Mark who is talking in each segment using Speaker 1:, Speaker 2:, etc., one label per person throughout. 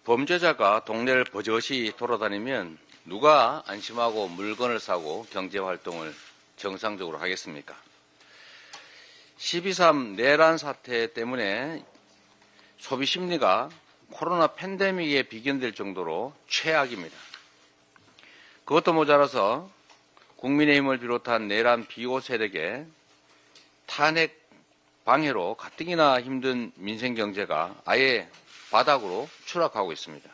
Speaker 1: 범죄자가 동네를 버젓이 돌아다니면 누가 안심하고 물건을 사고 경제활동을 정상적으로 하겠습니까? 12.3 내란 사태 때문에 소비 심리가 코로나 팬데믹에 비견될 정도로 최악입니다. 그것도 모자라서 국민의힘을 비롯한 내란 비호 세력의 탄핵 방해로 가뜩이나 힘든 민생 경제가 아예 바닥으로 추락하고 있습니다.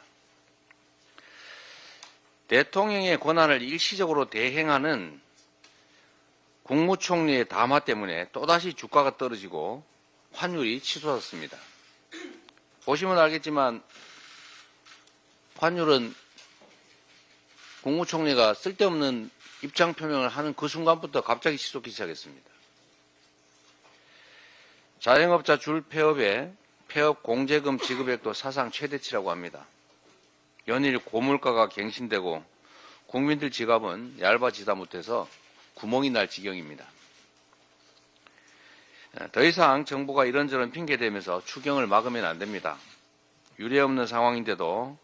Speaker 1: 대통령의 권한을 일시적으로 대행하는 국무총리의 담화 때문에 또다시 주가가 떨어지고 환율이 치솟았습니다. 보시면 알겠지만 환율은 국무총리가 쓸데없는 입장 표명을 하는 그 순간부터 갑자기 치솟기 시작했습니다. 자영업자 줄 폐업에 폐업 공제금 지급액도 사상 최대치라고 합니다. 연일 고물가가 갱신되고 국민들 지갑은 얇아지다 못해서 구멍이 날 지경입니다. 더 이상 정부가 이런저런 핑계대면서 추경을 막으면 안 됩니다. 유례없는 상황인데도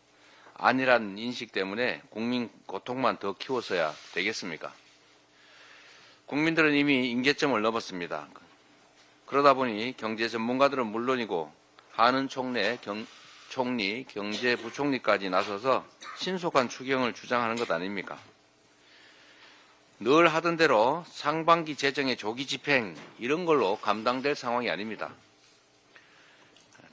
Speaker 1: 아니란 인식 때문에 국민 고통만 더 키워서야 되겠습니까? 국민들은 이미 임계점을 넘었습니다. 그러다 보니 경제 전문가들은 물론이고 한은 총리, 경제부총리까지 나서서 신속한 추경을 주장하는 것 아닙니까? 늘 하던 대로 상반기 재정의 조기 집행 이런 걸로 감당될 상황이 아닙니다.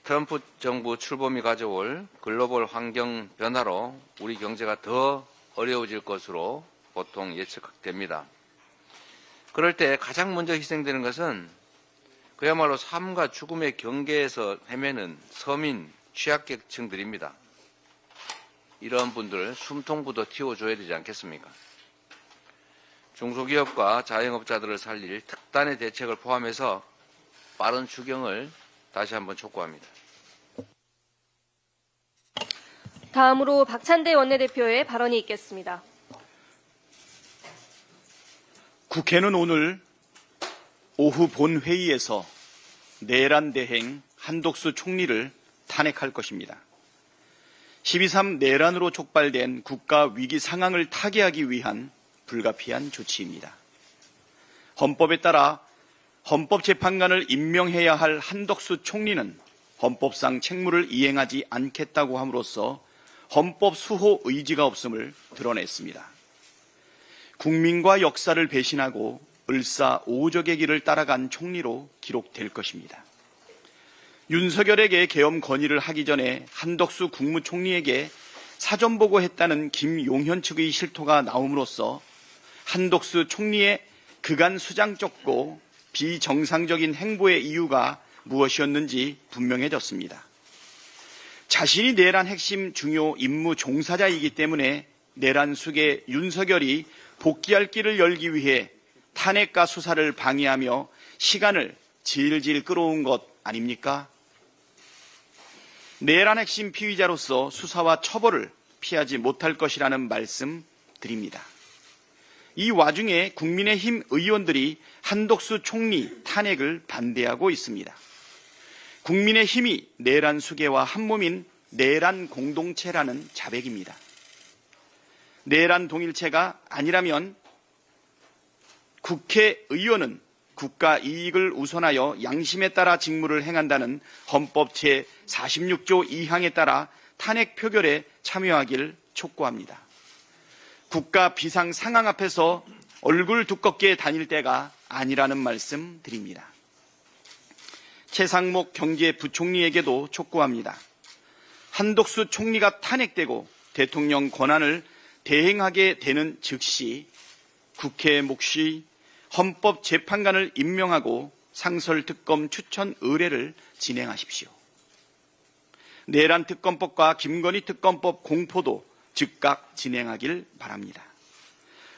Speaker 1: 트럼프 정부 출범이 가져올 글로벌 환경 변화로 우리 경제가 더 어려워질 것으로 보통 예측됩니다. 그럴 때 가장 먼저 희생되는 것은 그야말로 삶과 죽음의 경계에서 헤매는 서민, 취약계층들입니다. 이런 분들 숨통부터 틔워줘야 되지 않겠습니까? 중소기업과 자영업자들을 살릴 특단의 대책을 포함해서 빠른 추경을 다시 한번 촉구합니다.
Speaker 2: 다음으로 박찬대 원내대표의 발언이 있겠습니다.
Speaker 3: 국회는 오늘 오후 본회의에서 내란 대행 한독수 총리를 탄핵할 것입니다. 12.3 내란으로 촉발된 국가 위기 상황을 타개하기 위한 불가피한 조치입니다. 헌법에 따라 헌법재판관을 임명해야 할 한덕수 총리는 헌법상 책무를 이행하지 않겠다고 함으로써 헌법 수호 의지가 없음을 드러냈습니다. 국민과 역사를 배신하고 을사오적의 길을 따라간 총리로 기록될 것입니다. 윤석열에게 계엄 건의를 하기 전에 한덕수 국무총리에게 사전 보고했다는 김용현 측의 실토가 나옴으로써 한덕수 총리의 그간 수장쩍고 비정상적인 행보의 이유가 무엇이었는지 분명해졌습니다. 자신이 내란 핵심 중요 임무 종사자이기 때문에 내란 숙의 윤석열이 복귀할 길을 열기 위해 탄핵과 수사를 방해하며 시간을 질질 끌어온 것 아닙니까? 내란 핵심 피의자로서 수사와 처벌을 피하지 못할 것이라는 말씀 드립니다. 이 와중에 국민의힘 의원들이 한덕수 총리 탄핵을 반대하고 있습니다. 국민의힘이 내란 수괴와 한몸인 내란 공동체라는 자백입니다. 내란 동일체가 아니라면 국회의원은 국가 이익을 우선하여 양심에 따라 직무를 행한다는 헌법 제46조 2항에 따라 탄핵 표결에 참여하길 촉구합니다. 국가 비상 상황 앞에서 얼굴 두껍게 다닐 때가 아니라는 말씀 드립니다. 최상목 경제부총리에게도 촉구합니다. 한독수 총리가 탄핵되고 대통령 권한을 대행하게 되는 즉시 국회 몫이 헌법재판관을 임명하고 상설특검 추천 의뢰를 진행하십시오. 내란특검법과 김건희 특검법 공포도 즉각 진행하길 바랍니다.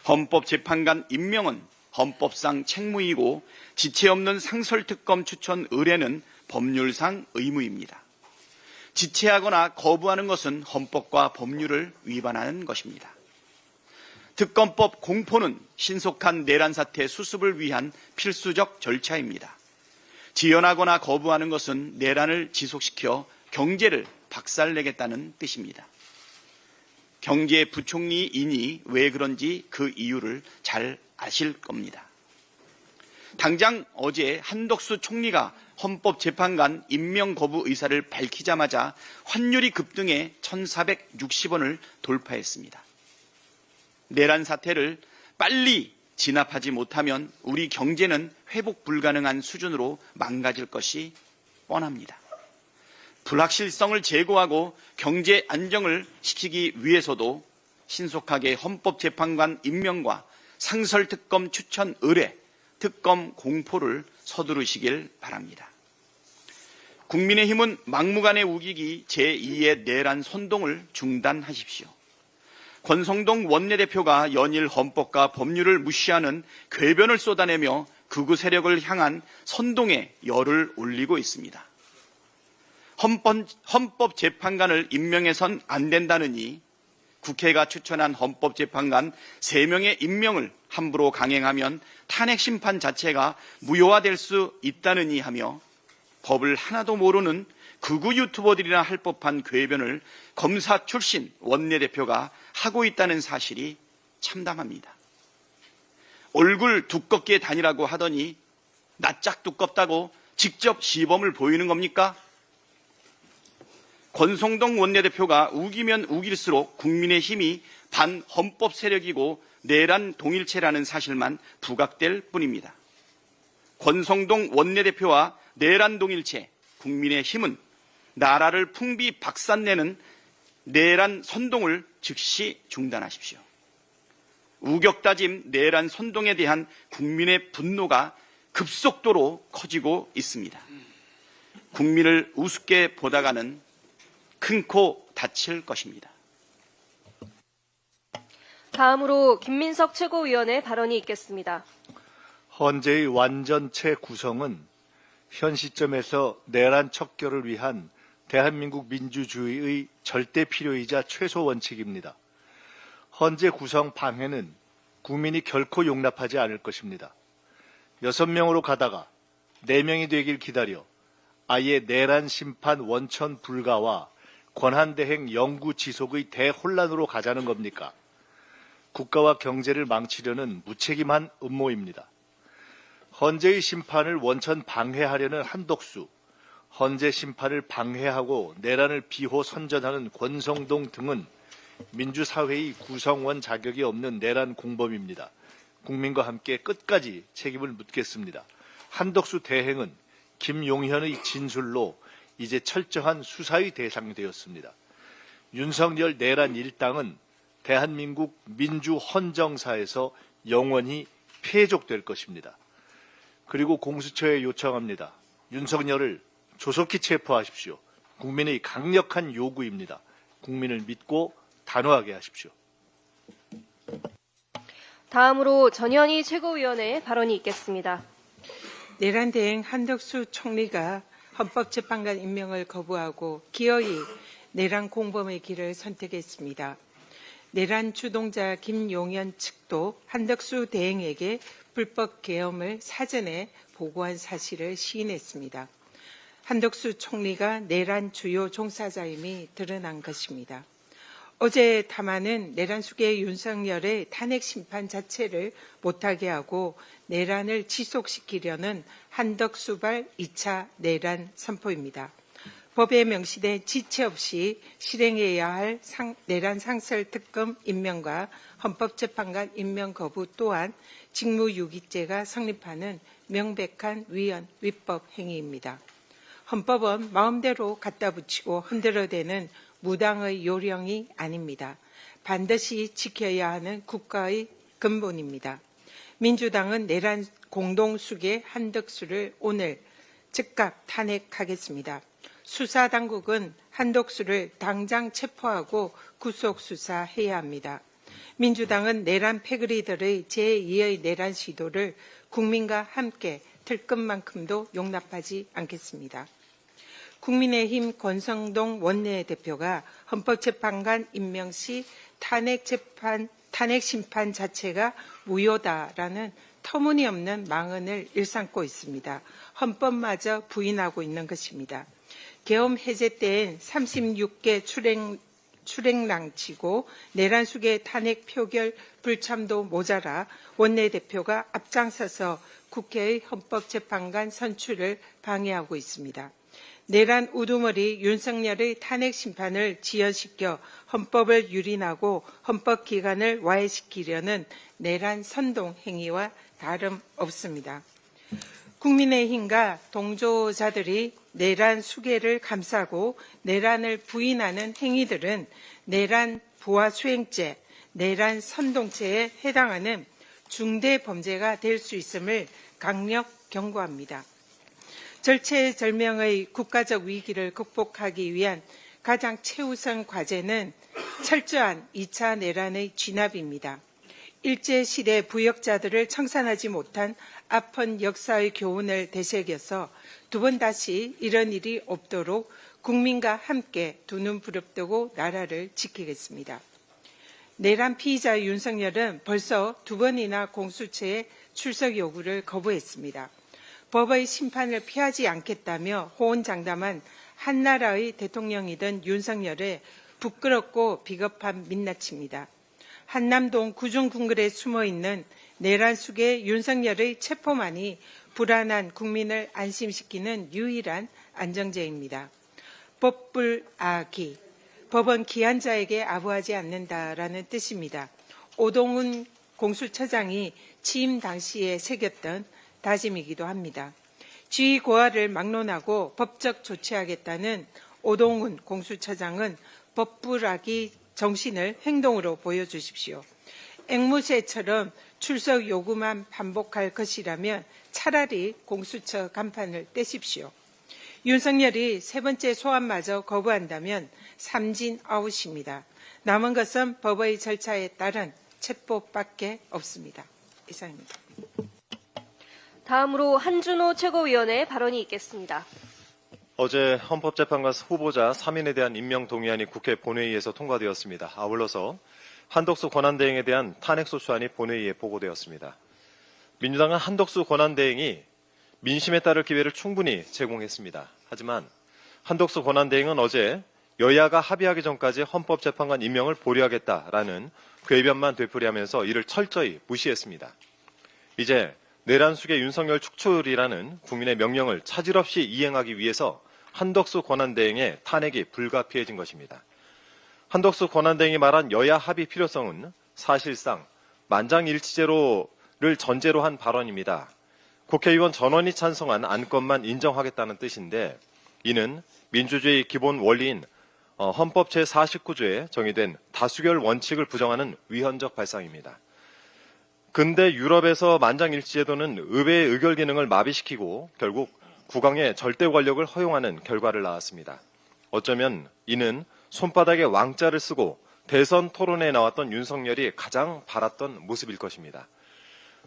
Speaker 3: 헌법재판관 임명은 헌법상 책무이고 지체 없는 상설특검 추천 의뢰는 법률상 의무입니다. 지체하거나 거부하는 것은 헌법과 법률을 위반하는 것입니다. 특검법 공포는 신속한 내란 사태 수습을 위한 필수적 절차입니다. 지연하거나 거부하는 것은 내란을 지속시켜 경제를 박살내겠다는 뜻입니다. 경제부총리이니 왜 그런지 그 이유를 잘 아실 겁니다. 당장 어제 한덕수 총리가 헌법재판관 임명 거부 의사를 밝히자마자 환율이 급등해 1,460원을 돌파했습니다. 내란 사태를 빨리 진압하지 못하면 우리 경제는 회복 불가능한 수준으로 망가질 것이 뻔합니다. 불확실성을 제거하고 경제 안정을 시키기 위해서도 신속하게 헌법재판관 임명과 상설특검 추천 의뢰, 특검 공포를 서두르시길 바랍니다. 국민의힘은 막무가내 우기기 제2의 내란 선동을 중단하십시오. 권성동 원내대표가 연일 헌법과 법률을 무시하는 궤변을 쏟아내며 극우 세력을 향한 선동에 열을 올리고 있습니다. 헌법재판관을 임명해선 안 된다느니 국회가 추천한 헌법재판관 3명의 임명을 함부로 강행하면 탄핵심판 자체가 무효화될 수 있다느니 하며 법을 하나도 모르는 극우 유튜버들이나 할 법한 궤변을 검사 출신 원내대표가 하고 있다는 사실이 참담합니다. 얼굴 두껍게 다니라고 하더니 낯짝 두껍다고 직접 시범을 보이는 겁니까? 권성동 원내대표가 우기면 우길수록 국민의힘이 반헌법 세력이고 내란 동일체라는 사실만 부각될 뿐입니다. 권성동 원내대표와 내란 동일체, 국민의힘은 나라를 풍비 박산내는 내란 선동을 즉시 중단하십시오. 우격다짐 내란 선동에 대한 국민의 분노가 급속도로 커지고 있습니다. 국민을 우습게 보다가는 큰 코 다칠 것입니다.
Speaker 2: 다음으로 김민석 최고위원의 발언이 있겠습니다.
Speaker 4: 헌재의 완전체 구성은 현 시점에서 내란 척결을 위한 대한민국 민주주의의 절대 필요이자 최소 원칙입니다. 헌재 구성 방해는 국민이 결코 용납하지 않을 것입니다. 6명으로 가다가 4명이 되길 기다려 아예 내란 심판 원천 불가와 권한대행 영구 지속의 대혼란으로 가자는 겁니까? 국가와 경제를 망치려는 무책임한 음모입니다. 헌재의 심판을 원천 방해하려는 한덕수, 헌재 심판을 방해하고 내란을 비호 선전하는 권성동 등은 민주사회의 구성원 자격이 없는 내란 공범입니다. 국민과 함께 끝까지 책임을 묻겠습니다. 한덕수 대행은 김용현의 진술로 이제 철저한 수사의 대상이 되었습니다. 윤석열 내란 일당은 대한민국 민주헌정사에서 영원히 폐족될 것입니다. 그리고 공수처에 요청합니다. 윤석열을 조속히 체포하십시오. 국민의 강력한 요구입니다. 국민을 믿고 단호하게 하십시오.
Speaker 2: 다음으로 전현희 최고위원의 발언이 있겠습니다.
Speaker 5: 내란 대행 한덕수 총리가 헌법재판관 임명을 거부하고 기어이 내란 공범의 길을 선택했습니다. 내란 주동자 김용현 측도 한덕수 대행에게 불법 계엄을 사전에 보고한 사실을 시인했습니다. 한덕수 총리가 내란 주요 종사자임이 드러난 것입니다. 어제 담화는 내란 수계 윤석열의 탄핵 심판 자체를 못하게 하고 내란을 지속시키려는 한덕수발 2차 내란 선포입니다. 법에 명시된 지체 없이 실행해야 할 내란 상설특검 임명과 헌법재판관 임명 거부 또한 직무유기죄가 성립하는 명백한 위헌 위법 행위입니다. 헌법은 마음대로 갖다 붙이고 흔들어대는 무당의 요령이 아닙니다. 반드시 지켜야 하는 국가의 근본입니다. 민주당은 내란 공동수계 한덕수를 오늘 즉각 탄핵하겠습니다. 수사당국은 한덕수를 당장 체포하고 구속수사해야 합니다. 민주당은 내란 패거리들의 제2의 내란 시도를 국민과 함께 들끝만큼도 용납하지 않겠습니다. 국민의힘 권성동 원내대표가 헌법재판관 임명 시 탄핵심판 자체가 무효다라는 터무니없는 망언을 일삼고 있습니다. 헌법마저 부인하고 있는 것입니다. 계엄 해제 때엔 36개 출행랑치고 내란숙의 탄핵 표결 불참도 모자라 원내대표가 앞장서서 국회의 헌법재판관 선출을 방해하고 있습니다. 내란 우두머리 윤석열의 탄핵 심판을 지연시켜 헌법을 유린하고 헌법기관을 와해시키려는 내란 선동 행위와 다름없습니다. 국민의힘과 동조자들이 내란 수괴를 감싸고 내란을 부인하는 행위들은 내란 부하 수행죄, 내란 선동죄에 해당하는 중대 범죄가 될 수 있음을 강력 경고합니다. 절체절명의 국가적 위기를 극복하기 위한 가장 최우선 과제는 철저한 2차 내란의 진압입니다. 일제시대 부역자들을 청산하지 못한 아픈 역사의 교훈을 되새겨서 두 번 다시 이런 일이 없도록 국민과 함께 두 눈 부릅뜨고 나라를 지키겠습니다. 내란 피의자 윤석열은 벌써 두 번이나 공수처에 출석 요구를 거부했습니다. 법의 심판을 피하지 않겠다며 호언장담한 한나라의 대통령이던 윤석열의 부끄럽고 비겁한 민낯입니다. 한남동 구중궁궐에 숨어있는 내란 속의 윤석열의 체포만이 불안한 국민을 안심시키는 유일한 안정제입니다. 법불아기, 법은 기한자에게 아부하지 않는다라는 뜻입니다. 오동훈 공수처장이 취임 당시에 새겼던 다짐이기도 합니다. 지위 고하를 막론하고 법적 조치하겠다는 오동훈 공수처장은 법불아기 정신을 행동으로 보여주십시오. 앵무새처럼 출석 요구만 반복할 것이라면 차라리 공수처 간판을 떼십시오. 윤석열이 세 번째 소환마저 거부한다면 삼진 아웃입니다. 남은 것은 법의 절차에 따른 체포밖에 없습니다. 이상입니다.
Speaker 2: 다음으로 한준호 최고위원의 발언이 있겠습니다.
Speaker 6: 어제 헌법재판관 후보자 3인에 대한 임명 동의안이 국회 본회의에서 통과되었습니다. 아울러서 한덕수 권한대행에 대한 탄핵소추안이 본회의에 보고되었습니다. 민주당은 한덕수 권한대행이 민심에 따를 기회를 충분히 제공했습니다. 하지만 한덕수 권한대행은 어제 여야가 합의하기 전까지 헌법재판관 임명을 보류하겠다라는 궤변만 되풀이하면서 이를 철저히 무시했습니다. 이제 내란 숙의 윤석열 축출이라는 국민의 명령을 차질 없이 이행하기 위해서 한덕수 권한대행의 탄핵이 불가피해진 것입니다. 한덕수 권한대행이 말한 여야 합의 필요성은 사실상 만장일치제로를 전제로 한 발언입니다. 국회의원 전원이 찬성한 안건만 인정하겠다는 뜻인데 이는 민주주의 기본 원리인 헌법 제49조에 정의된 다수결 원칙을 부정하는 위헌적 발상입니다. 근대 유럽에서 만장일치제도는 의회의 의결 기능을 마비시키고 결국 국왕의 절대 권력을 허용하는 결과를 낳았습니다. 어쩌면 이는 손바닥에 왕자를 쓰고 대선 토론에 나왔던 윤석열이 가장 바랐던 모습일 것입니다.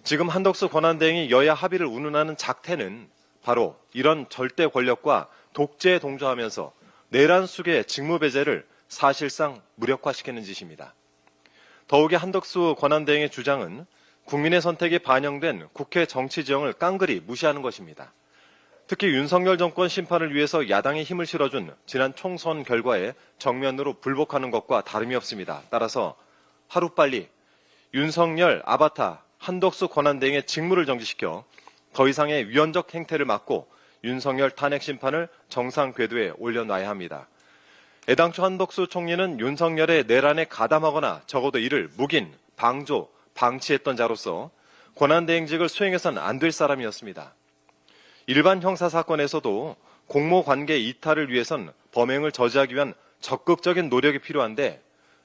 Speaker 6: 지금 한덕수 권한대행이 여야 합의를 운운하는 작태는 바로 이런 절대 권력과 독재에 동조하면서 내란 숙의 직무배제를 사실상 무력화시키는 짓입니다. 더욱이 한덕수 권한대행의 주장은 국민의 선택이 반영된 국회 정치 지형을 깡그리 무시하는 것입니다. 특히 윤석열 정권 심판을 위해서 야당에 힘을 실어준 지난 총선 결과에 정면으로 불복하는 것과 다름이 없습니다. 따라서 하루빨리 윤석열 아바타 한덕수 권한대행의 직무를 정지시켜 더 이상의 위헌적 행태를 막고 윤석열 탄핵 심판을 정상 궤도에 올려놔야 합니다. 애당초 한덕수 총리는 윤석열의 내란에 가담하거나 적어도 이를 묵인, 방조, 방치했던 자로서 권한대행직을 수행해서는 안 될 사람이었습니다. 일반 형사사건에서도 공모관계 이탈을 위해선 범행을 저지하기 위한 적극적인 노력이 필요한데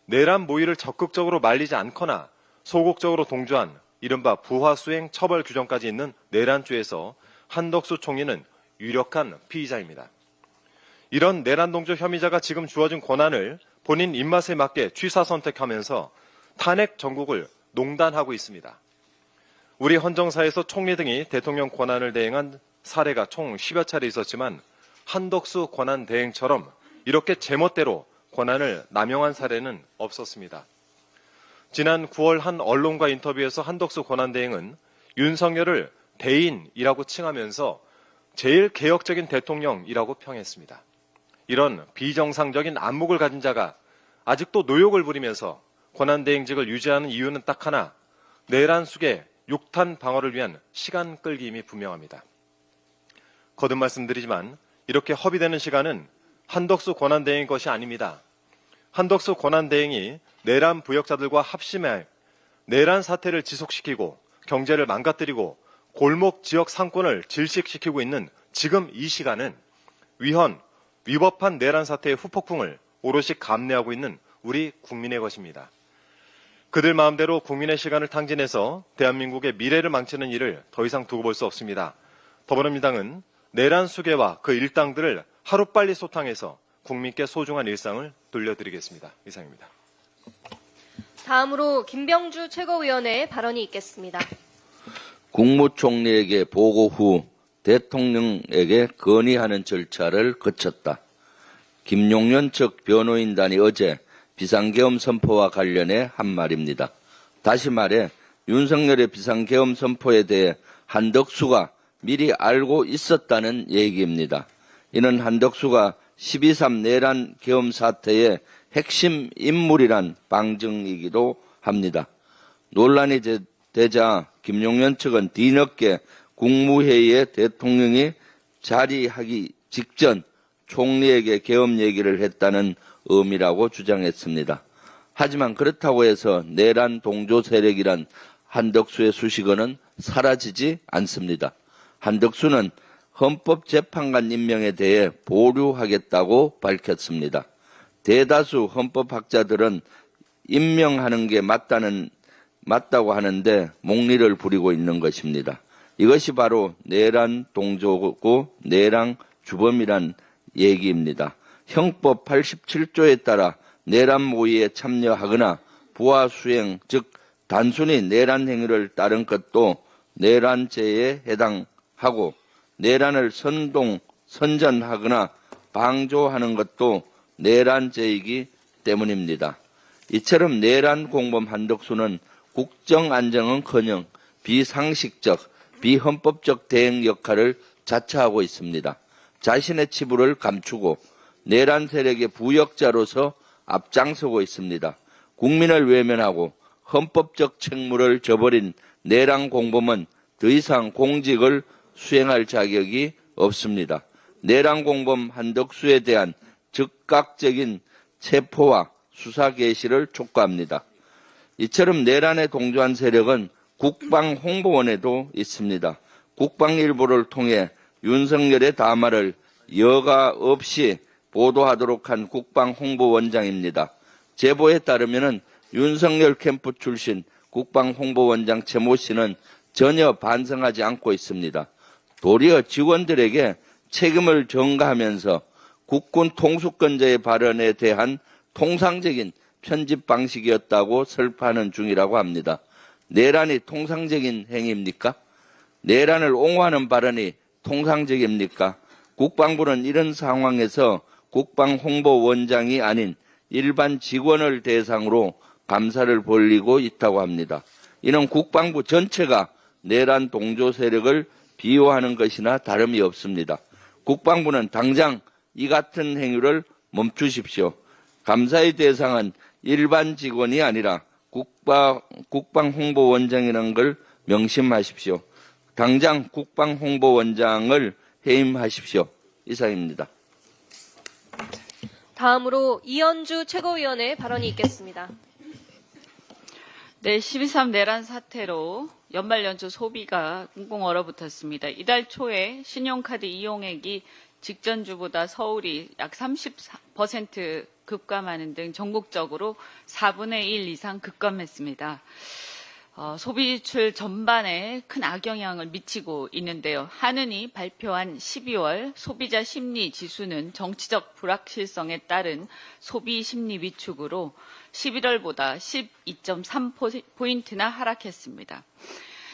Speaker 6: 내란 모의를 적극적으로 말리지 않거나 소극적으로 동조한 이른바 부하수행 처벌 규정까지 있는 내란죄에서 한덕수 총리는 유력한 피의자입니다. 이런 내란 동조 혐의자가 지금 주어진 권한을 본인 입맛에 맞게 취사 선택하면서 탄핵 정국을 농단하고 있습니다. 우리 헌정사에서 총리 등이 대통령 권한을 대행한 사례가 총 10여 차례 있었지만 한덕수 권한 대행처럼 이렇게 제멋대로 권한을 남용한 사례는 없었습니다. 지난 9월 한 언론과 인터뷰에서 한덕수 권한 대행은 윤석열을 대인이라고 칭하면서 제일 개혁적인 대통령이라고 평했습니다. 이런 비정상적인 안목을 가진 자가 아직도 노욕을 부리면서 권한대행직을 유지하는 이유는 딱 하나, 내란 숙의 욕탄 방어를 위한 시간 끌기임이 분명합니다. 거듭 말씀드리지만 이렇게 허비되는 시간은 한덕수 권한대행의 것이 아닙니다. 한덕수 권한대행이 내란 부역자들과 합심해 내란 사태를 지속시키고 경제를 망가뜨리고 골목 지역 상권을 질식시키고 있는 지금 이 시간은 위법한 내란 사태의 후폭풍을 오롯이 감내하고 있는 우리 국민의 것입니다. 그들 마음대로 국민의 시간을 탕진해서 대한민국의 미래를 망치는 일을 더 이상 두고 볼 수 없습니다. 더불어민주당은 내란 수괴와 그 일당들을 하루빨리 소탕해서 국민께 소중한 일상을 돌려드리겠습니다. 이상입니다.
Speaker 2: 다음으로 김병주 최고위원의 발언이 있겠습니다.
Speaker 7: 국무총리에게 보고 후 대통령에게 건의하는 절차를 거쳤다. 김용년 측 변호인단이 어제 비상계엄 선포와 관련해 한 말입니다. 다시 말해 윤석열의 비상계엄 선포에 대해 한덕수가 미리 알고 있었다는 얘기입니다. 이는 한덕수가 12.3 내란 계엄 사태의 핵심 인물이란 방증이기도 합니다. 논란이 되자 김용년 측은 뒤늦게 국무회의에 대통령이 자리하기 직전 총리에게 계엄 얘기를 했다는 의미라고 주장했습니다. 하지만 그렇다고 해서 내란 동조 세력이란 한덕수의 수식어는 사라지지 않습니다. 한덕수는 헌법재판관 임명에 대해 보류하겠다고 밝혔습니다. 대다수 헌법학자들은 임명하는 게 맞다고 하는데 목리를 부리고 있는 것입니다. 이것이 바로 내란 동조고 내란 주범이란 얘기입니다. 형법 87조에 따라 내란 모의에 참여하거나 부하 수행, 즉 단순히 내란 행위를 따른 것도 내란죄에 해당하고 내란을 선전하거나 방조하는 것도 내란죄이기 때문입니다. 이처럼 내란 공범 한덕수는 국정 안정은커녕 비상식적, 비헌법적 대행 역할을 자처하고 있습니다. 자신의 치부를 감추고 내란 세력의 부역자로서 앞장서고 있습니다. 국민을 외면하고 헌법적 책무를 저버린 내란 공범은 더 이상 공직을 수행할 자격이 없습니다. 내란 공범 한덕수에 대한 즉각적인 체포와 수사 개시를 촉구합니다. 이처럼 내란에 동조한 세력은 국방홍보원에도 있습니다. 국방일보를 통해 윤석열의 담화를 여과 없이 보도하도록 한 국방홍보원장입니다. 제보에 따르면 윤석열 캠프 출신 국방홍보원장 최모 씨는 전혀 반성하지 않고 있습니다. 도리어 직원들에게 책임을 전가하면서 국군 통수권자의 발언에 대한 통상적인 편집 방식이었다고 설파하는 중이라고 합니다. 내란이 통상적인 행위입니까? 내란을 옹호하는 발언이 통상적입니까? 국방부는 이런 상황에서 국방홍보원장이 아닌 일반 직원을 대상으로 감사를 벌이고 있다고 합니다. 이는 국방부 전체가 내란 동조 세력을 비호하는 것이나 다름이 없습니다. 국방부는 당장 이 같은 행위를 멈추십시오. 감사의 대상은 일반 직원이 아니라 국방홍보원장이라는 걸 명심하십시오. 당장 국방홍보원장을 해임하십시오. 이상입니다.
Speaker 2: 다음으로 이현주 최고위원의 발언이 있겠습니다.
Speaker 8: 네, 12.3 내란 사태로 연말 연초 소비가 꽁꽁 얼어붙었습니다. 이달 초에 신용카드 이용액이 직전주보다 서울이 약 30% 급감하는 등 전국적으로 4분의 1 이상 급감했습니다. 소비지출 전반에 큰 악영향을 미치고 있는데요. 한은이 발표한 12월 소비자 심리 지수는 정치적 불확실성에 따른 소비 심리 위축으로 11월보다 12.3포인트나 하락했습니다.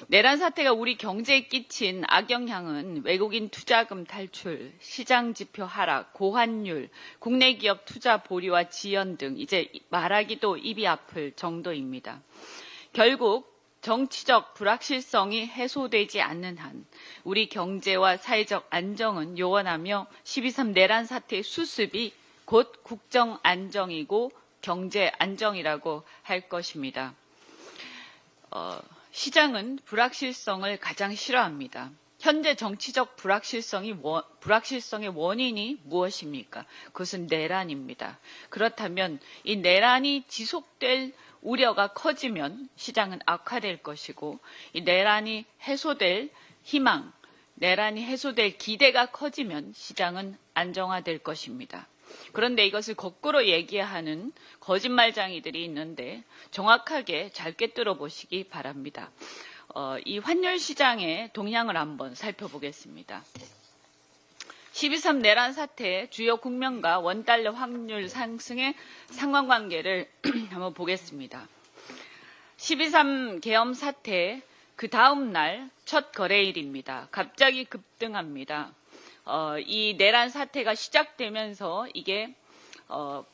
Speaker 8: 내란 사태가 우리 경제에 끼친 악영향은 외국인 투자금 탈출, 시장 지표 하락, 고환율, 국내 기업 투자 보류와 지연 등 이제 말하기도 입이 아플 정도입니다. 결국 정치적 불확실성이 해소되지 않는 한 우리 경제와 사회적 안정은 요원하며 12.3 내란 사태의 수습이 곧 국정 안정이고 경제 안정이라고 할 것입니다. 시장은 불확실성을 가장 싫어합니다. 현재 정치적 불확실성의 원인이 무엇입니까? 그것은 내란입니다. 그렇다면 이 내란이 지속될 우려가 커지면 시장은 악화될 것이고 이 내란이 해소될 희망, 내란이 해소될 기대가 커지면 시장은 안정화될 것입니다. 그런데 이것을 거꾸로 얘기하는 거짓말쟁이들이 있는데 정확하게 잘 꿰뚫어 보시기 바랍니다. 이 환율 시장의 동향을 한번 살펴보겠습니다. 12.3 내란 사태 주요 국면과 원달러 환율 상승의 상관관계를 한번 보겠습니다. 12.3 계엄 사태 그 다음 날 첫 거래일입니다. 갑자기 급등합니다. 이 내란 사태가 시작되면서 이게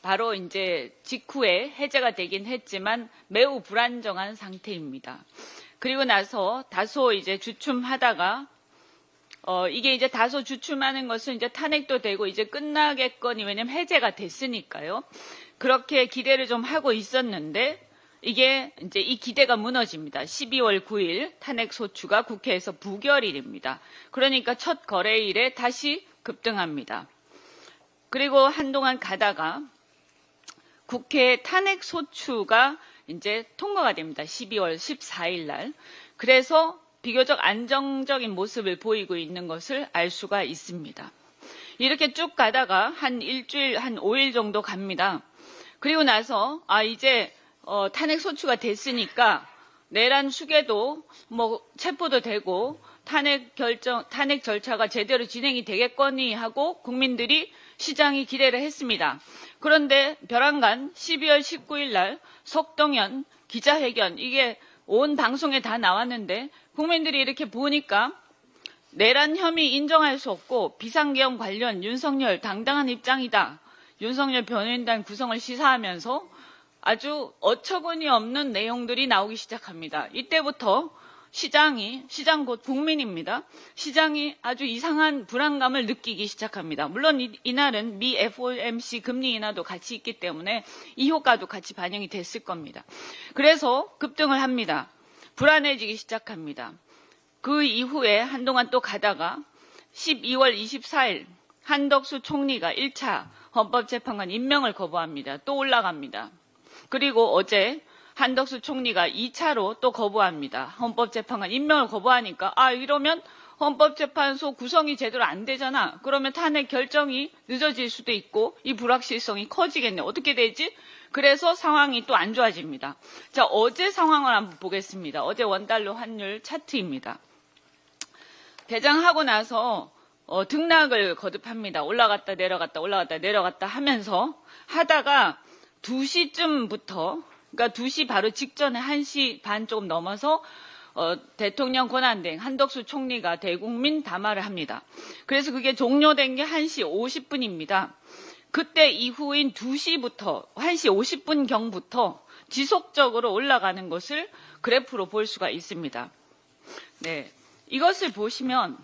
Speaker 8: 바로 이제 직후에 해제가 되긴 했지만 매우 불안정한 상태입니다. 그리고 나서 다소 이제 주춤하다가 이게 이제 다소 주춤하는 것은 이제 탄핵도 되고 이제 끝나겠거니 왜냐면 해제가 됐으니까요. 그렇게 기대를 좀 하고 있었는데 이게 이제 이 기대가 무너집니다. 12월 9일 탄핵 소추가 국회에서 부결일입니다. 그러니까 첫 거래일에 다시 급등합니다. 그리고 한동안 가다가 국회 탄핵 소추가 이제 통과가 됩니다. 12월 14일 날. 그래서 비교적 안정적인 모습을 보이고 있는 것을 알 수가 있습니다. 이렇게 쭉 가다가 한 일주일, 한 5일 정도 갑니다. 그리고 나서 이제 탄핵 소추가 됐으니까 내란 수계도 뭐 체포도 되고 탄핵 절차가 제대로 진행이 되겠거니 하고 국민들이 시장이 기대를 했습니다. 그런데 벼랑간 12월 19일 날 석동현 기자회견 이게 온 방송에 다 나왔는데 국민들이 이렇게 보니까 내란 혐의 인정할 수 없고 비상계엄 관련 윤석열 당당한 입장이다. 윤석열 변호인단 구성을 시사하면서 아주 어처구니 없는 내용들이 나오기 시작합니다. 이때부터 시장 곧 국민입니다. 시장이 아주 이상한 불안감을 느끼기 시작합니다. 물론 이날은 미 FOMC 금리 인하도 같이 있기 때문에 이 효과도 같이 반영이 됐을 겁니다. 그래서 급등을 합니다. 불안해지기 시작합니다. 그 이후에 한동안 또 가다가 12월 24일 한덕수 총리가 1차 헌법재판관 임명을 거부합니다. 또 올라갑니다. 그리고 어제 한덕수 총리가 2차로 또 거부합니다. 헌법재판관 임명을 거부하니까 이러면 헌법재판소 구성이 제대로 안 되잖아. 그러면 탄핵 결정이 늦어질 수도 있고 이 불확실성이 커지겠네. 어떻게 되지? 그래서 상황이 또 안 좋아집니다. 자, 어제 상황을 한번 보겠습니다. 어제 원달러 환율 차트입니다. 개장하고 나서 등락을 거듭합니다. 올라갔다 내려갔다 올라갔다 내려갔다 하면서 하다가 2시쯤부터 그러니까 2시 바로 직전에 1시 반 조금 넘어서 대통령 권한대행 한덕수 총리가 대국민 담화를 합니다. 그래서 그게 종료된 게 1시 50분입니다. 그때 이후인 2시부터 1시 50분경부터 지속적으로 올라가는 것을 그래프로 볼 수가 있습니다. 네, 이것을 보시면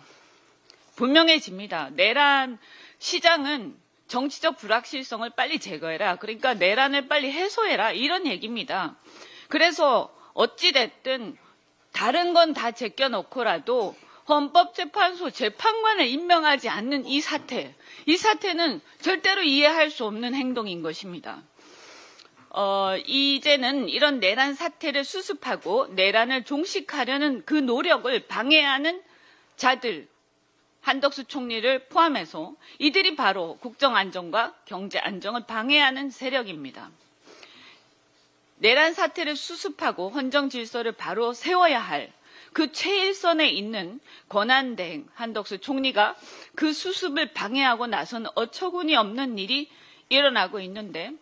Speaker 8: 분명해집니다. 내란 시장은 정치적 불확실성을 빨리 제거해라. 그러니까 내란을 빨리 해소해라. 이런 얘기입니다. 그래서 어찌됐든 다른 건 다 제껴놓고라도 헌법재판소 재판관을 임명하지 않는 이 사태는 절대로 이해할 수 없는 행동인 것입니다. 이제는 이런 내란 사태를 수습하고 내란을 종식하려는 그 노력을 방해하는 자들, 한덕수 총리를 포함해서 이들이 바로 국정 안정과 경제 안정을 방해하는 세력입니다. 내란 사태를 수습하고 헌정 질서를 바로 세워야 할 그 최일선에 있는 권한대행 한덕수 총리가 그 수습을 방해하고 나선 어처구니 없는 일이 일어나고 있는데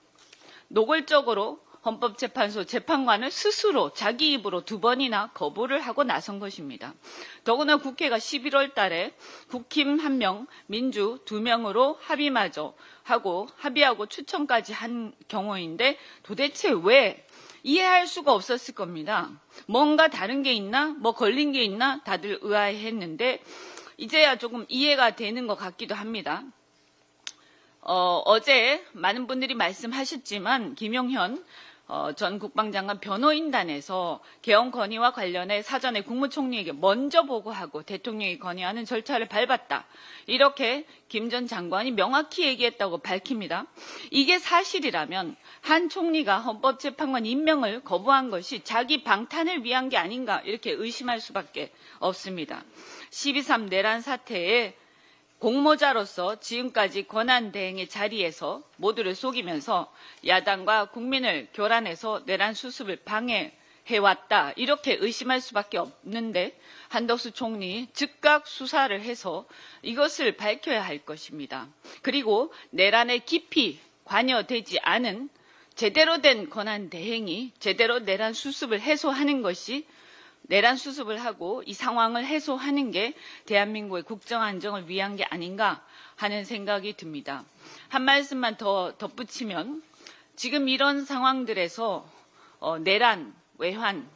Speaker 8: 노골적으로 헌법재판소 재판관을 스스로 자기 입으로 2번이나 거부를 하고 나선 것입니다. 더구나 국회가 11월 달에 국힘 1명, 민주 2명으로 합의하고 추천까지 한 경우인데 도대체 왜 이해할 수가 없었을 겁니다. 뭔가 다른 게 있나? 뭐 걸린 게 있나? 다들 의아해했는데 이제야 조금 이해가 되는 것 같기도 합니다. 어제 많은 분들이 말씀하셨지만 김용현 전 국방장관 변호인단에서 개헌 건의와 관련해 사전에 국무총리에게 먼저 보고하고 대통령이 건의하는 절차를 밟았다. 이렇게 김 전 장관이 명확히 얘기했다고 밝힙니다. 이게 사실이라면 한 총리가 헌법재판관 임명을 거부한 것이 자기 방탄을 위한 게 아닌가 이렇게 의심할 수밖에 없습니다. 12.3 내란 사태에 공모자로서 지금까지 권한대행의 자리에서 모두를 속이면서 야당과 국민을 교란해서 내란 수습을 방해해왔다. 이렇게 의심할 수밖에 없는데 한덕수 총리 즉각 수사를 해서 이것을 밝혀야 할 것입니다. 그리고 내란에 깊이 관여되지 않은 제대로 된 권한대행이 제대로 내란 수습을 해소하는 것이 내란 수습을 하고 이 상황을 해소하는 게 대한민국의 국정 안정을 위한 게 아닌가 하는 생각이 듭니다. 한 말씀만 더 덧붙이면 지금 이런 상황들에서 내란, 외환,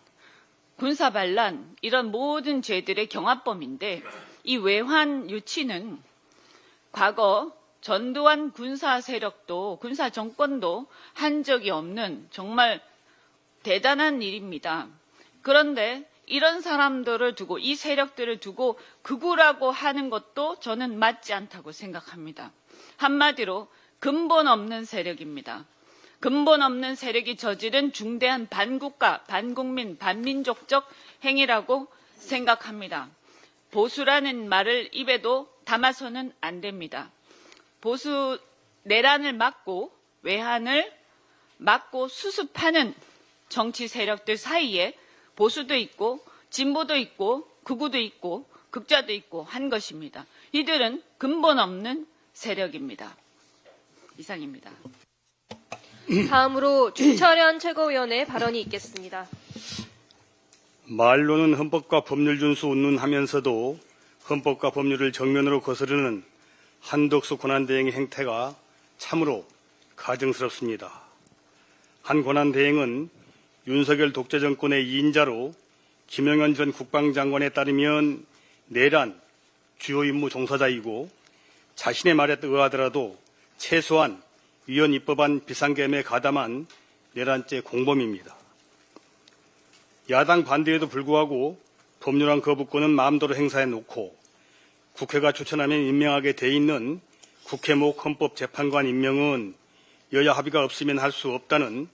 Speaker 8: 군사반란 이런 모든 죄들의 경합범인데 이 외환 유치는 과거 전두환 군사 세력도 군사 정권도 한 적이 없는 정말 대단한 일입니다. 그런데 이런 사람들을 두고 이 세력들을 두고 극우라고 하는 것도 저는 맞지 않다고 생각합니다. 한마디로 근본 없는 세력입니다. 근본 없는 세력이 저지른 중대한 반국가, 반국민, 반민족적 행위라고 생각합니다. 보수라는 말을 입에도 담아서는 안 됩니다. 보수 내란을 막고 외환을 막고 수습하는 정치 세력들 사이에 보수도 있고 진보도 있고 극우도 있고 극좌도 있고 한 것입니다. 이들은 근본 없는 세력입니다. 이상입니다.
Speaker 2: 다음으로 주철현 최고위원의 발언이 있겠습니다.
Speaker 9: 말로는 헌법과 법률 준수 운운하면서도 헌법과 법률을 정면으로 거스르는 한덕수 권한대행의 행태가 참으로 가증스럽습니다. 한 권한대행은 윤석열 독재정권의 2인자로 김영현 전 국방장관에 따르면 내란 주요 임무 종사자이고 자신의 말에 의하더라도 최소한 위헌 입법안 비상계엄에 가담한 내란죄 공범입니다. 야당 반대에도 불구하고 법률안 거부권은 마음대로 행사해놓고 국회가 추천하면 임명하게 돼 있는 국회목 헌법재판관 임명은 여야 합의가 없으면 할 수 없다는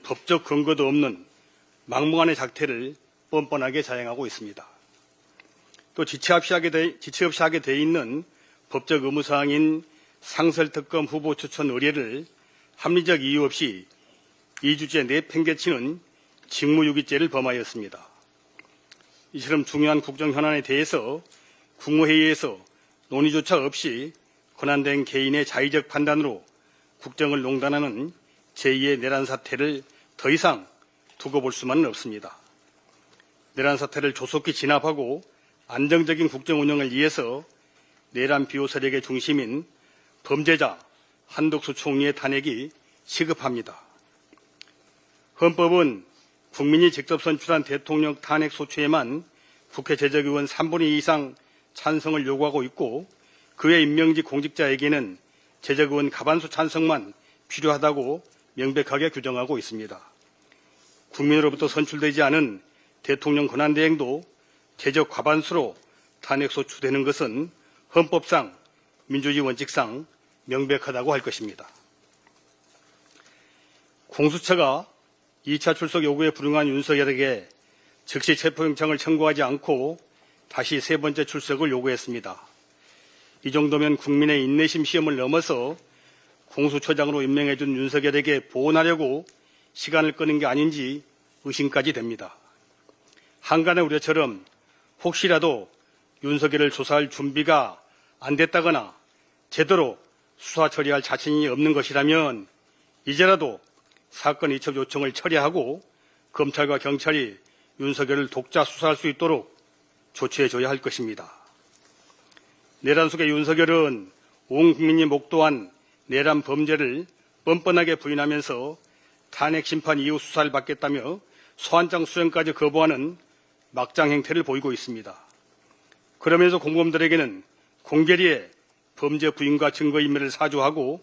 Speaker 9: 법적 근거도 없는 막무가내 작태를 뻔뻔하게 자행하고 있습니다. 또 지체 없이 하게 돼 있는 법적 의무사항인 상설특검 후보 추천 의뢰를 합리적 이유 없이 2주째 내팽개치는 직무유기죄를 범하였습니다. 이처럼 중요한 국정 현안에 대해서 국무회의에서 논의조차 없이 권한대행 개인의 자의적 판단으로 국정을 농단하는 제2의 내란 사태를 더 이상 두고 볼 수만은 없습니다. 내란 사태를 조속히 진압하고 안정적인 국정 운영을 위해서 내란 비호 세력의 중심인 범죄자 한덕수 총리의 탄핵이 시급합니다. 헌법은 국민이 직접 선출한 대통령 탄핵 소추에만 국회 제적의원 3분의 2 이상 찬성을 요구하고 있고 그의 임명직 공직자에게는 제적의원 과반수 찬성만 필요하다고 명백하게 규정하고 있습니다. 국민으로부터 선출되지 않은 대통령 권한대행도 제적 과반수로 탄핵 소추되는 것은 헌법상 민주주의 원칙상 명백하다고 할 것입니다. 공수처가 2차 출석 요구에 불응한 윤석열에게 즉시 체포영장을 청구하지 않고 다시 세 번째 출석을 요구했습니다. 이 정도면 국민의 인내심 시험을 넘어서 공수처장으로 임명해준 윤석열에게 보온하려고 시간을 끄는 게 아닌지 의심까지 됩니다. 한간의 우려처럼 혹시라도 윤석열을 조사할 준비가 안 됐다거나 제대로 수사 처리할 자신이 없는 것이라면 이제라도 사건 이첩 요청을 처리하고 검찰과 경찰이 윤석열을 독자 수사할 수 있도록 조치해줘야 할 것입니다. 내란 속의 윤석열은 온 국민이 목도한 내란 범죄를 뻔뻔하게 부인하면서 탄핵 심판 이후 수사를 받겠다며 소환장 수행까지 거부하는 막장 행태를 보이고 있습니다. 그러면서 공범들에게는 공개리에 범죄 부인과 증거인멸을 사주하고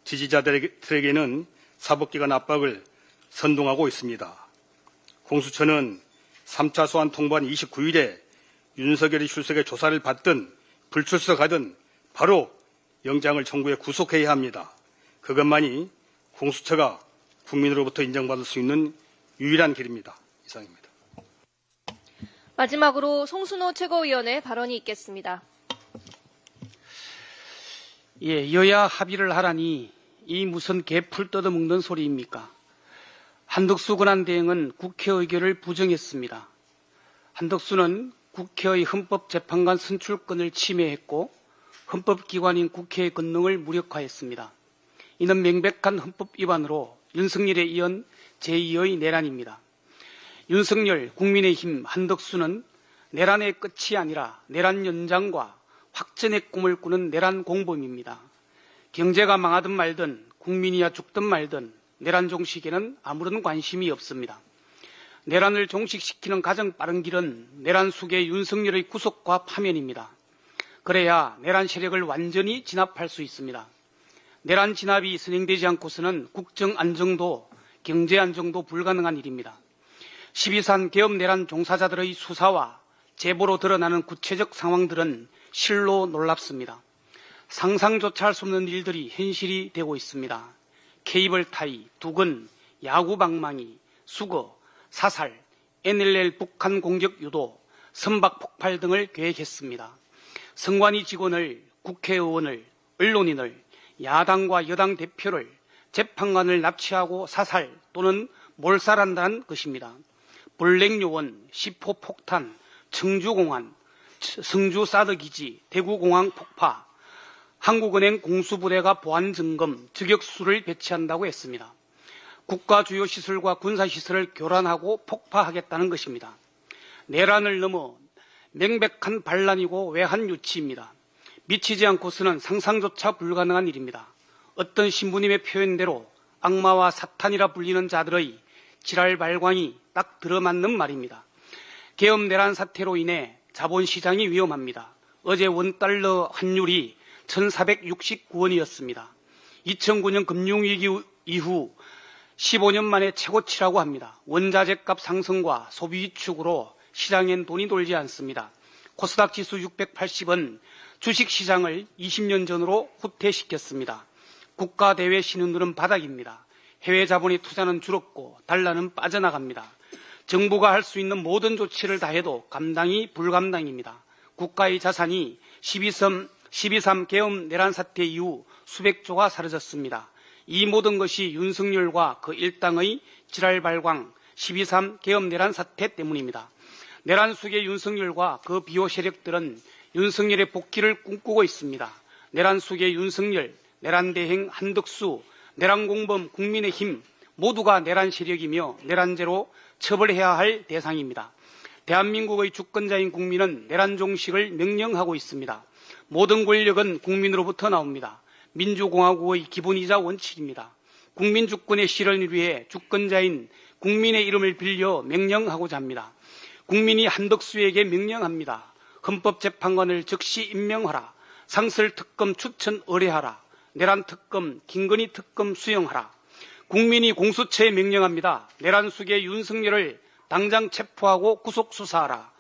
Speaker 9: 지지자들에게는 사법기관 압박을 선동하고 있습니다. 공수처는 3차 소환 통보한 29일에 윤석열이 출석해 조사를 받든 불출석하든 바로 영장을 청구해 구속해야 합니다. 그것만이 공수처가 국민으로부터 인정받을 수 있는 유일한 길입니다. 이상입니다.
Speaker 2: 마지막으로 송순호 최고위원의 발언이 있겠습니다.
Speaker 10: 예, 여야 합의를 하라니 이 무슨 개풀 뜯어먹는 소리입니까? 한덕수 권한대행은 국회 의결을 부정했습니다. 한덕수는 국회의 헌법재판관 선출권을 침해했고 헌법기관인 국회의 권능을 무력화했습니다. 이는 명백한 헌법 위반으로 윤석열에 이은 제2의 내란입니다. 윤석열, 국민의힘, 한덕수는 내란의 끝이 아니라 내란 연장과 확전의 꿈을 꾸는 내란 공범입니다. 경제가 망하든 말든 국민이야 죽든 말든 내란 종식에는 아무런 관심이 없습니다. 내란을 종식시키는 가장 빠른 길은 내란 속의 윤석열의 구속과 파면입니다. 그래야 내란 세력을 완전히 진압할 수 있습니다. 내란 진압이 진행되지 않고서는 국정 안정도 경제 안정도 불가능한 일입니다. 12산 계엄 내란 종사자들의 수사와 제보로 드러나는 구체적 상황들은 실로 놀랍습니다. 상상조차 할 수 없는 일들이 현실이 되고 있습니다. 케이블 타이, 두근, 야구 방망이, 수거, 사살, NLL 북한 공격 유도, 선박 폭발 등을 계획했습니다. 선관위 직원을, 국회의원을, 언론인을, 야당과 여당 대표를, 재판관을 납치하고 사살 또는 몰살한다는 것입니다. 블랙요원, 시포 폭탄, 청주공안, 성주 사드기지, 대구공항 폭파, 한국은행 공수부대가 보안점검, 저격수를 배치한다고 했습니다. 국가 주요 시설과 군사시설을 교란하고 폭파하겠다는 것입니다. 내란을 넘어 명백한 반란이고 외환 유치입니다. 미치지 않고서는 상상조차 불가능한 일입니다. 어떤 신부님의 표현대로 악마와 사탄이라 불리는 자들의 지랄 발광이 딱 들어맞는 말입니다. 계엄 내란 사태로 인해 자본시장이 위험합니다. 어제 원달러 환율이 1,469원이었습니다. 2009년 금융위기 이후 15년 만에 최고치라고 합니다. 원자재값 상승과 소비 위축으로 시장엔 돈이 돌지 않습니다. 코스닥 지수 680원, 주식시장을 20년 전으로 후퇴시켰습니다. 국가 대외 신용들은 바닥입니다. 해외 자본의 투자는 줄었고 달러는 빠져나갑니다. 정부가 할 수 있는 모든 조치를 다해도 감당이 불감당입니다. 국가의 자산이 12.3 계엄 내란 사태 이후 수백조가 사라졌습니다. 이 모든 것이 윤석열과 그 일당의 지랄 발광 12.3 계엄 내란 사태 때문입니다. 내란 속의 윤석열과 그 비호 세력들은 윤석열의 복귀를 꿈꾸고 있습니다. 내란 속의 윤석열, 내란 대행 한덕수, 내란 공범 국민의힘 모두가 내란 세력이며 내란죄로 처벌해야 할 대상입니다. 대한민국의 주권자인 국민은 내란 종식을 명령하고 있습니다. 모든 권력은 국민으로부터 나옵니다. 민주공화국의 기본이자 원칙입니다. 국민 주권의 실현을 위해 주권자인 국민의 이름을 빌려 명령하고자 합니다. 국민이 한덕수에게 명령합니다. 헌법재판관을 즉시 임명하라. 상설특검 추천 의뢰하라. 내란특검, 김건희 특검 수용하라. 국민이 공수처에 명령합니다. 내란 속의 윤석열을 당장 체포하고 구속수사하라.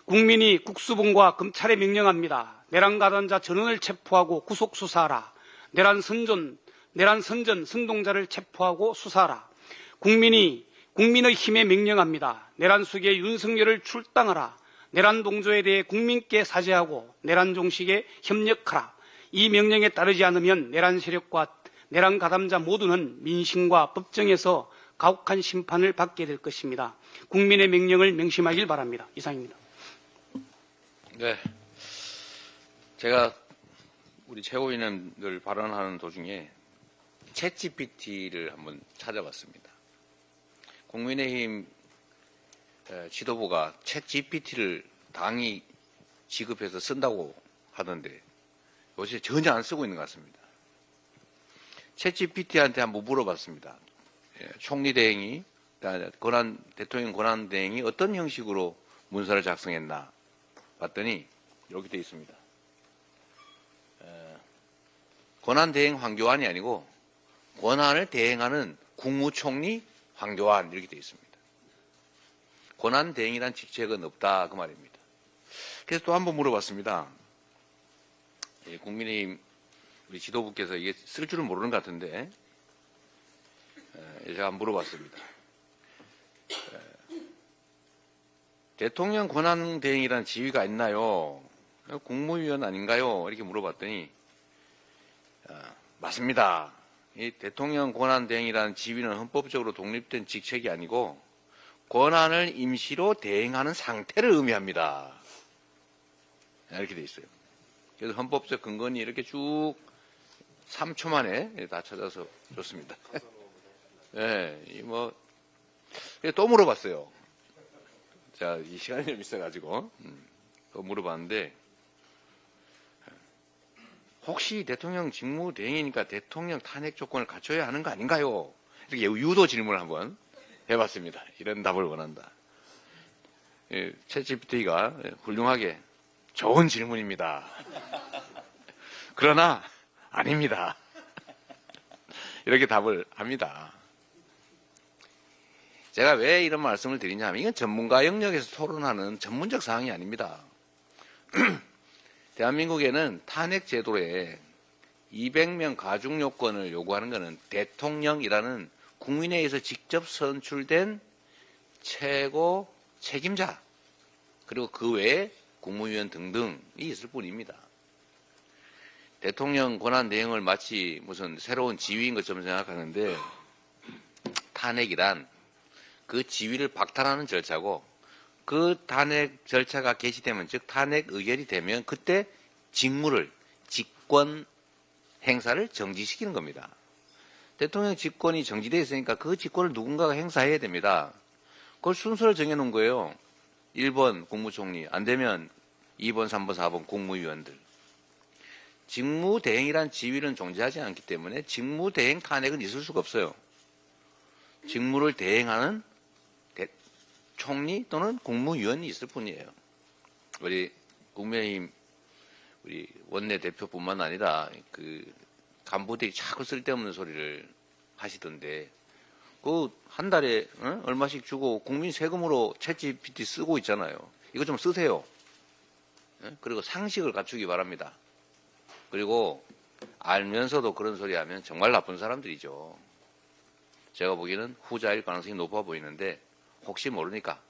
Speaker 10: 국민이 국수본과 검찰에 명령합니다. 내란 가담자 전원을 체포하고 구속수사하라. 내란 선전 선동자를 체포하고 수사하라. 국민의 힘에 명령합니다. 내란 속의 윤석열을 출당하라. 내란 동조에 대해 국민께 사죄하고 내란 종식에 협력하라. 이 명령에 따르지 않으면 내란 세력과 내란 가담자 모두는 민심과 법정에서 가혹한 심판을 받게 될 것입니다. 국민의 명령을 명심하길 바랍니다. 이상입니다.
Speaker 1: 네. 제가 우리 최고위원들 발언하는 도중에 챗GPT를 한번 찾아봤습니다. 국민의힘 지도부가 챗GPT를 당이 지급해서 쓴다고 하던데 요새 전혀 안 쓰고 있는 것 같습니다. 챗GPT한테 한번 물어봤습니다. 총리 대행이 대통령 권한 대행이 어떤 형식으로 문서를 작성했나 봤더니 여기 돼 있습니다. 권한 대행 황교안이 아니고 권한을 대행하는 국무총리 황교안 이렇게 돼 있습니다. 권한 대행이란 직책은 없다 그 말입니다. 그래서 또 한번 물어봤습니다. 국민의힘 우리 지도부께서 이게 쓸 줄은 모르는 것 같은데 제가 한번 물어봤습니다. 대통령 권한 대행이라는 지위가 있나요? 국무위원 아닌가요? 이렇게 물어봤더니 맞습니다. 이 대통령 권한 대행이라는 지위는 헌법적으로 독립된 직책이 아니고 권한을 임시로 대행하는 상태를 의미합니다. 이렇게 돼 있어요. 그래서 헌법적 근거는 이렇게 쭉 3초 만에 다 찾아서 줬습니다. 네, 또 물어봤어요. 자, 이 시간이 좀 있어가지고 또 물어봤는데 혹시 대통령 직무대행이니까 대통령 탄핵 조건을 갖춰야 하는 거 아닌가요? 이렇게 유도 질문을 한번 해봤습니다. 이런 답을 원한다. 챗GPT가 훌륭하게 좋은 질문입니다. 그러나 아닙니다. 이렇게 답을 합니다. 제가 왜 이런 말씀을 드리냐 하면 이건 전문가 영역에서 토론하는 전문적 사항이 아닙니다. 대한민국에는 탄핵 제도에 200명 가중 요건을 요구하는 것은 대통령이라는 국민회의에서 직접 선출된 최고 책임자 그리고 그 외에 국무위원 등등이 있을 뿐입니다. 대통령 권한 대행을 마치 무슨 새로운 지위인 것처럼 생각하는데 탄핵이란 그 지위를 박탈하는 절차고 그 탄핵 절차가 개시되면 즉 탄핵 의결이 되면 그때 직무를 직권 행사를 정지시키는 겁니다. 대통령 직권이 정지되어 있으니까 그 직권을 누군가가 행사해야 됩니다. 그걸 순서를 정해놓은 거예요. 1번 국무총리 안 되면 2번, 3번, 4번 국무위원들. 직무대행이란 지위는 존재하지 않기 때문에 직무대행 탄핵은 있을 수가 없어요. 직무를 대행하는 총리 또는 국무위원이 있을 뿐이에요. 우리 국민의힘 우리 원내대표뿐만 아니라 그 간부들이 자꾸 쓸데없는 소리를 하시던데 그 한 달에 얼마씩 주고 국민 세금으로 챗GPT 쓰고 있잖아요. 이거 좀 쓰세요. 그리고 상식을 갖추기 바랍니다. 그리고 알면서도 그런 소리 하면 정말 나쁜 사람들이죠. 제가 보기에는 후자일 가능성이 높아 보이는데 혹시 모르니까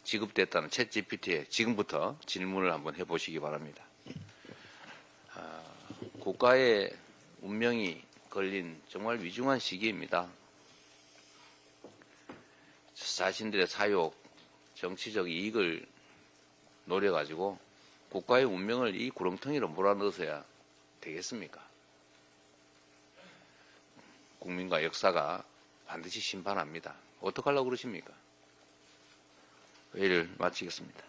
Speaker 1: 지급됐다는 챗GPT에 지금부터 질문을 한번 해보시기 바랍니다. 국가의 운명이 걸린 정말 위중한 시기입니다. 자신들의 사욕, 정치적 이익을 노려가지고 국가의 운명을 이 구렁텅이로 몰아넣어서야 되겠습니까? 국민과 역사가 반드시 심판합니다. 어떡하려고 그러십니까? 회의를 마치겠습니다.